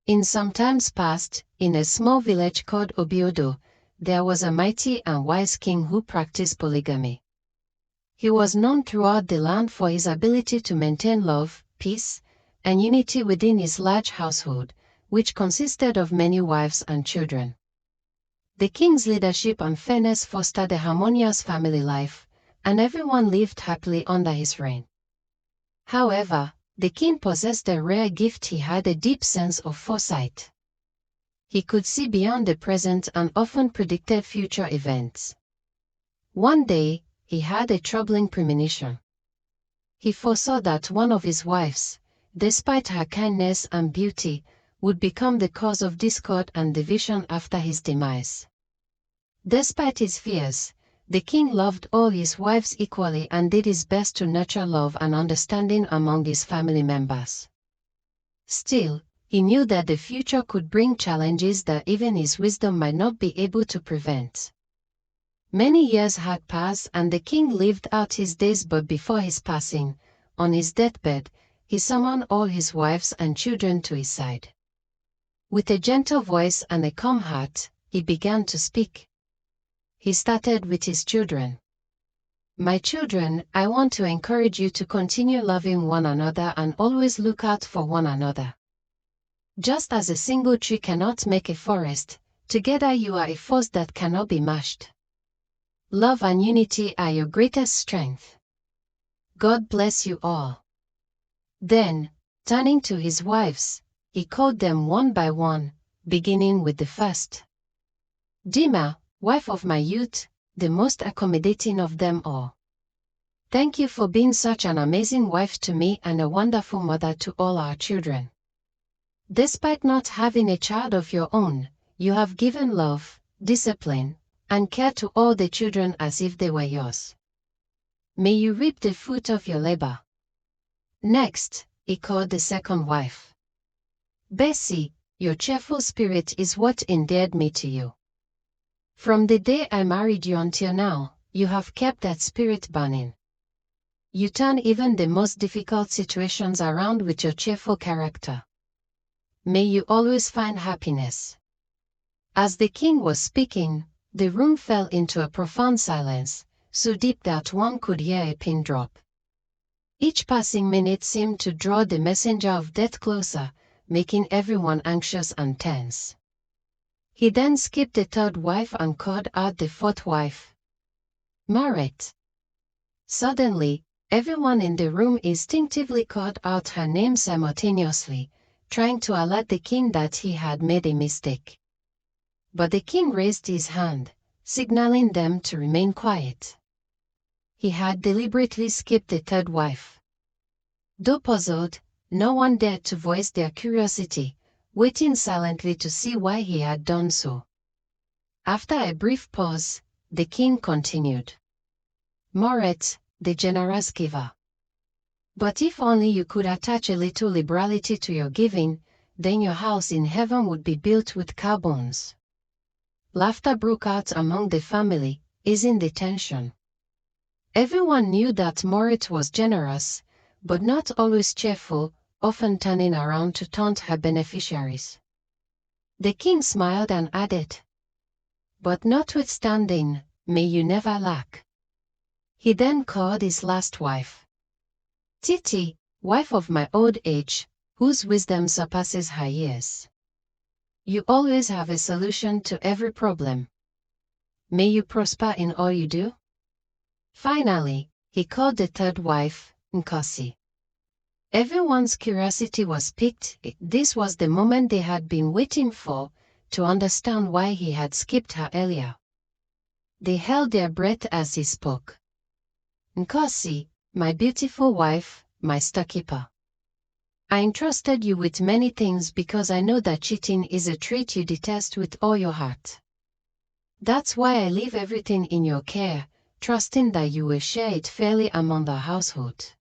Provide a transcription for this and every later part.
In some times past, in a small village called Obiodo, there was a mighty and wise king who practiced polygamy. He was known throughout the land for his ability to maintain love, peace, and unity within his large household, which consisted of many wives and children. The king's leadership and fairness fostered a harmonious family life, and everyone lived happily under his reign. However, the king possessed a rare gift. He had a deep sense of foresight. He could see beyond the present and often predicted future events. One day, he had a troubling premonition. He foresaw that one of his wives, despite her kindness and beauty, would become the cause of discord and division after his demise. Despite his fears, the king loved all his wives equally and did his best to nurture love and understanding among his family members. Still, he knew that the future could bring challenges that even his wisdom might not be able to prevent. Many years had passed and the king lived out his days, but before his passing, on his deathbed, he summoned all his wives and children to his side. With a gentle voice and a calm heart, he began to speak. He started with his children. "My children, I want to encourage you to continue loving one another and always look out for one another. Just as a single tree cannot make a forest, together you are a force that cannot be matched. Love and unity are your greatest strength. God bless you all." Then, turning to his wives, he called them one by one, beginning with the first. "Dima, wife of my youth, the most accommodating of them all. Thank you for being such an amazing wife to me and a wonderful mother to all our children. Despite not having a child of your own, you have given love, discipline, and care to all the children as if they were yours. May you reap the fruit of your labor." Next, he called the second wife. "Bessie, your cheerful spirit is what endeared me to you. From the day I married you until now, you have kept that spirit burning. You turn even the most difficult situations around with your cheerful character. May you always find happiness." As the king was speaking, the room fell into a profound silence, so deep that one could hear a pin drop. Each passing minute seemed to draw the messenger of death closer, making everyone anxious and tense. He then skipped the third wife and called out the fourth wife. "Margaret." Suddenly, everyone in the room instinctively called out her name simultaneously, trying to alert the king that he had made a mistake. But the king raised his hand, signaling them to remain quiet. He had deliberately skipped the third wife. Though puzzled, no one dared to voice their curiosity, waiting silently to see why he had done so. After a brief pause, the king continued. "Moret, the generous giver. But if only you could attach a little liberality to your giving, then your house in heaven would be built with carbons." Laughter broke out among the family, easing the tension. Everyone knew that Moret was generous, but not always cheerful, often turning around to taunt her beneficiaries. The king smiled and added, "But notwithstanding, may you never lack." He then called his last wife. "Titi, wife of my old age, whose wisdom surpasses her years. You always have a solution to every problem. May you prosper in all you do." Finally, he called the third wife, Nkasi. Everyone's curiosity was piqued. This was the moment they had been waiting for, to understand why he had skipped her earlier. They held their breath as he spoke. "Nkasi, my beautiful wife, my storekeeper. I entrusted you with many things because I know that cheating is a trait you detest with all your heart. That's why I leave everything in your care, trusting that you will share it fairly among the household."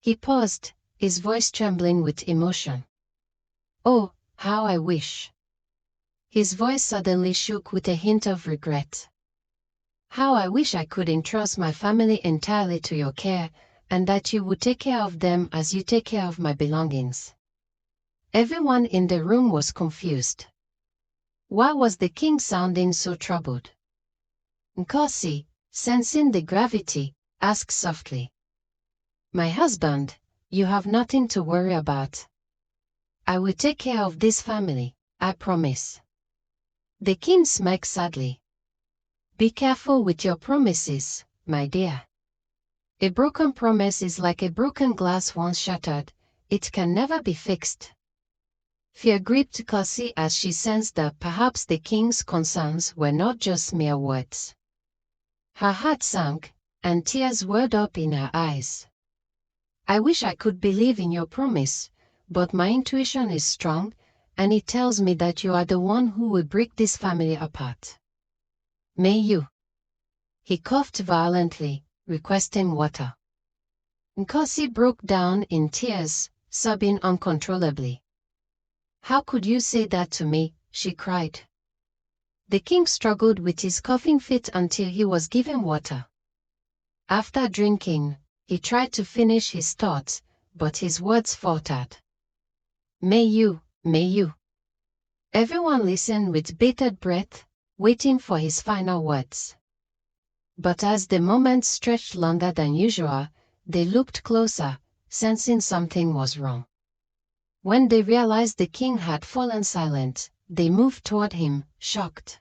He paused, his voice trembling with emotion. "Oh, how I wish." His voice suddenly shook with a hint of regret. "How I wish I could entrust my family entirely to your care, and that you would take care of them as you take care of my belongings. Everyone in the room was confused. Why was the king sounding so troubled? Nkasi, sensing the gravity, asked softly. My husband, you have nothing to worry about. I will take care of this family, I promise. The king smiled sadly. Be careful with your promises, my dear. A broken promise is like a broken glass once shattered, it can never be fixed. Fear gripped Nkasi as she sensed that perhaps the king's concerns were not just mere words. Her heart sank, and tears welled up in her eyes. I wish I could believe in your promise, but my intuition is strong, and it tells me that you are the one who will break this family apart. May you? He coughed violently, requesting water. Nkasi broke down in tears, sobbing uncontrollably. How could you say that to me? She cried. The king struggled with his coughing fit until he was given water. After drinking, he tried to finish his thoughts, but his words faltered. May you, may you. Everyone listened with bated breath, waiting for his final words. But as the moments stretched longer than usual, they looked closer, sensing something was wrong. When they realized the king had fallen silent, they moved toward him, shocked.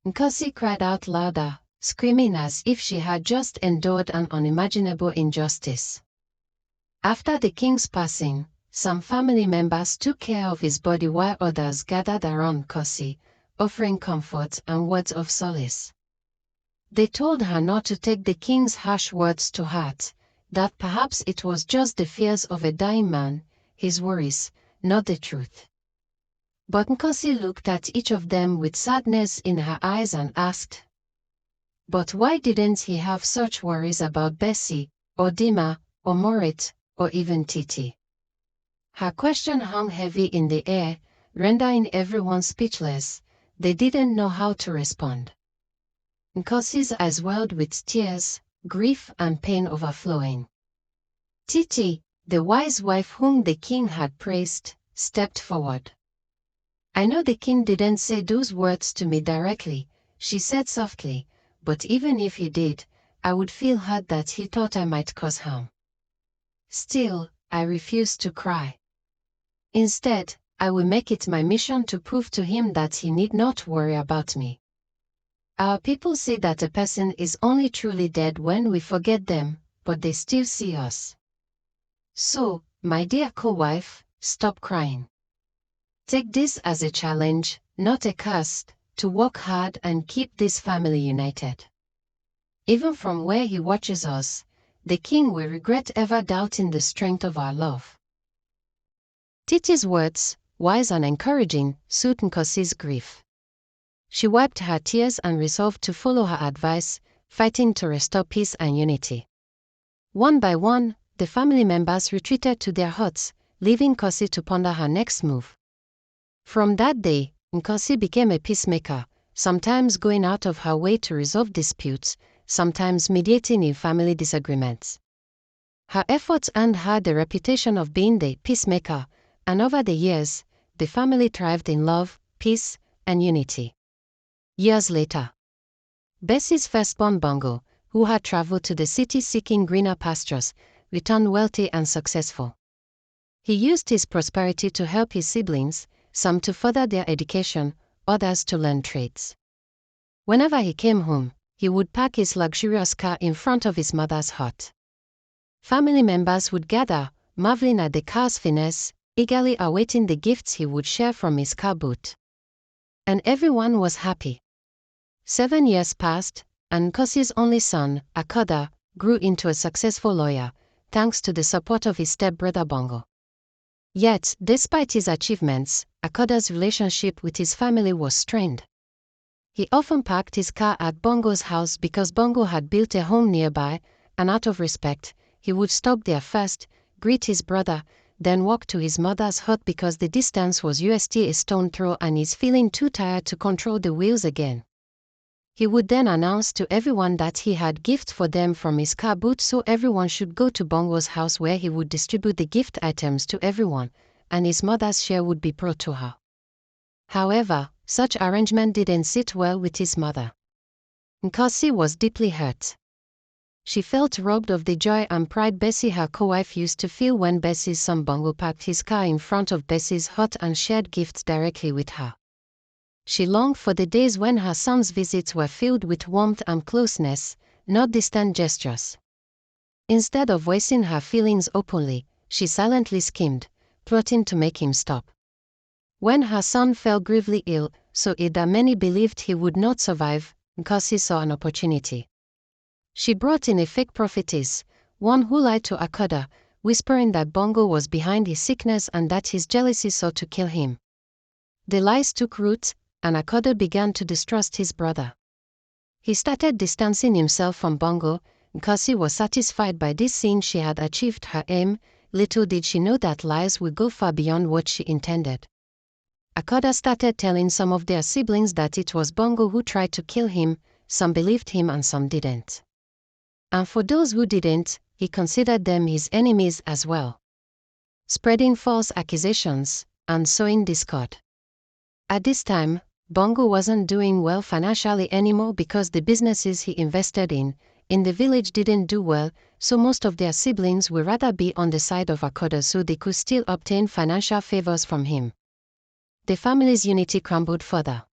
Nkasi cried out louder, screaming as if she had just endured an unimaginable injustice. After the king's passing, some family members took care of his body while others gathered around Nkasi, offering comfort and words of solace. They told her not to take the king's harsh words to heart, that perhaps it was just the fears of a dying man, his worries, not the truth. But Nkasi looked at each of them with sadness in her eyes and asked, but why didn't he have such worries about Bessie, or Dima, or Morit, or even Titi? Her question hung heavy in the air, rendering everyone speechless. They didn't know how to respond. Nkasi's eyes welled with tears, grief and pain overflowing. Titi, the wise wife whom the king had praised, stepped forward. I know the king didn't say those words to me directly, she said softly, but even if he did, I would feel hurt that he thought I might cause harm. Still, I refused to cry. Instead, I will make it my mission to prove to him that he need not worry about me. Our people say that a person is only truly dead when we forget them, but they still see us. So, my dear co-wife, stop crying. Take this as a challenge, not a curse, to work hard and keep this family united. Even from where he watches us, the king will regret ever doubting the strength of our love. Titi's words, wise and encouraging, soothed Nkasi's grief. She wiped her tears and resolved to follow her advice, fighting to restore peace and unity. One by one, the family members retreated to their huts, leaving Nkasi to ponder her next move. From that day, Nkasi became a peacemaker, sometimes going out of her way to resolve disputes, sometimes mediating in family disagreements. Her efforts earned her the reputation of being the peacemaker, and over the years, the family thrived in love, peace, and unity. Years later, Bessie's firstborn Bongo, who had traveled to the city seeking greener pastures, returned wealthy and successful. He used his prosperity to help his siblings, some to further their education, others to learn trades. Whenever he came home, he would park his luxurious car in front of his mother's hut. Family members would gather, marveling at the car's finesse, eagerly awaiting the gifts he would share from his car boot. And everyone was happy. 7 years passed, and Nkasi's only son, Akoda, grew into a successful lawyer, thanks to the support of his stepbrother Bongo. Yet, despite his achievements, Akoda's relationship with his family was strained. He often parked his car at Bongo's house because Bongo had built a home nearby, and out of respect, he would stop there first, greet his brother, then walk to his mother's hut because the distance was just a stone throw and he's feeling too tired to control the wheels again. He would then announce to everyone that he had gifts for them from his car boot, so everyone should go to Bongo's house where he would distribute the gift items to everyone, and his mother's share would be brought to her. However, such arrangement didn't sit well with his mother. Nkasi was deeply hurt. She felt robbed of the joy and pride Bessie, her co-wife, used to feel when Bessie's son Bongo parked his car in front of Bessie's hut and shared gifts directly with her. She longed for the days when her son's visits were filled with warmth and closeness, not distant gestures. Instead of voicing her feelings openly, she silently schemed, plotting to make him stop. When her son fell gravely ill, so ill that many believed he would not survive, Nkasi saw an opportunity. She brought in a fake prophetess, one who lied to Akoda, whispering that Bongo was behind his sickness and that his jealousy sought to kill him. The lies took root, and Akoda began to distrust his brother. He started distancing himself from Bongo. Nkasi was satisfied by this, seeing she had achieved her aim. Little did she know that lies would go far beyond what she intended. Akoda started telling some of their siblings that it was Bongo who tried to kill him. Some believed him and some didn't. And for those who didn't, he considered them his enemies as well, spreading false accusations and sowing discord. At this time, Bongo wasn't doing well financially anymore because the businesses he invested in the village didn't do well, so most of their siblings would rather be on the side of Akoda so they could still obtain financial favors from him. The family's unity crumbled further.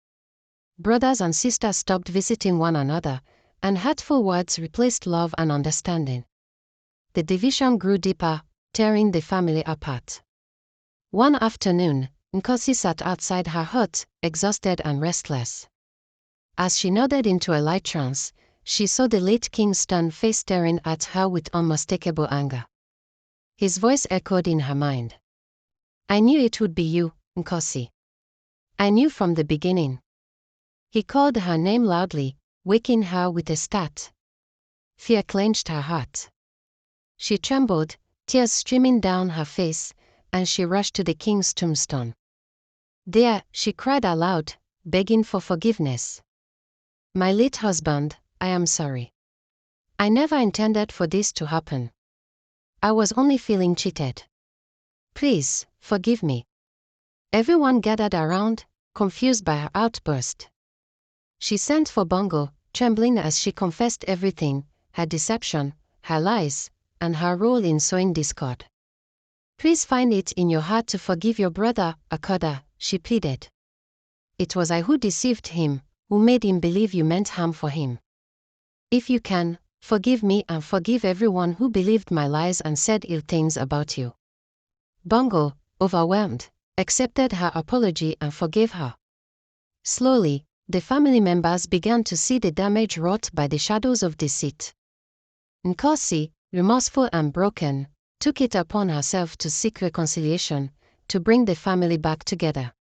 Brothers and sisters stopped visiting one another, and hurtful words replaced love and understanding. The division grew deeper, tearing the family apart. One afternoon, Nkasi sat outside her hut, exhausted and restless. As she nodded into a light trance, she saw the late king's stern face staring at her with unmistakable anger. His voice echoed in her mind. "I knew it would be you, Nkasi. I knew from the beginning." He called her name loudly, waking her with a start. Fear clenched her heart. She trembled, tears streaming down her face, and she rushed to the king's tombstone. There, she cried aloud, begging for forgiveness. "My late husband, I am sorry. I never intended for this to happen. I was only feeling cheated. Please, forgive me." Everyone gathered around, confused by her outburst. She sent for Bongo, trembling as she confessed everything, her deception, her lies, and her role in sowing discord. "Please find it in your heart to forgive your brother, Akoda," she pleaded. "It was I who deceived him, who made him believe you meant harm for him. If you can, forgive me and forgive everyone who believed my lies and said ill things about you." Bongo, overwhelmed, accepted her apology and forgave her. Slowly, the family members began to see the damage wrought by the shadows of deceit. Nkasi, remorseful and broken, took it upon herself to seek reconciliation, to bring the family back together.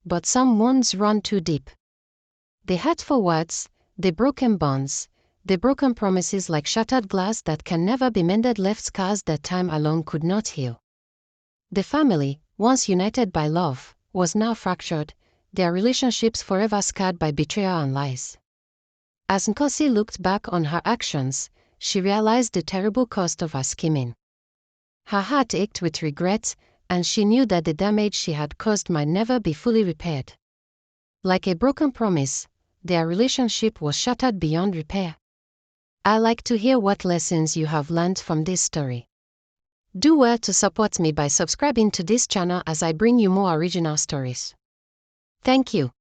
But some wounds run too deep. The hurtful words, the broken bonds, the broken promises like shattered glass that can never be mended left scars that time alone could not heal. The family, once united by love, was now fractured, their relationships forever scarred by betrayal and lies. As Nkasi looked back on her actions, she realized the terrible cost of her scheming. Her heart ached with regret, and she knew that the damage she had caused might never be fully repaired. Like a broken promise, their relationship was shattered beyond repair. I'd like to hear what lessons you have learned from this story. Do well to support me by subscribing to this channel as I bring you more original stories. Thank you.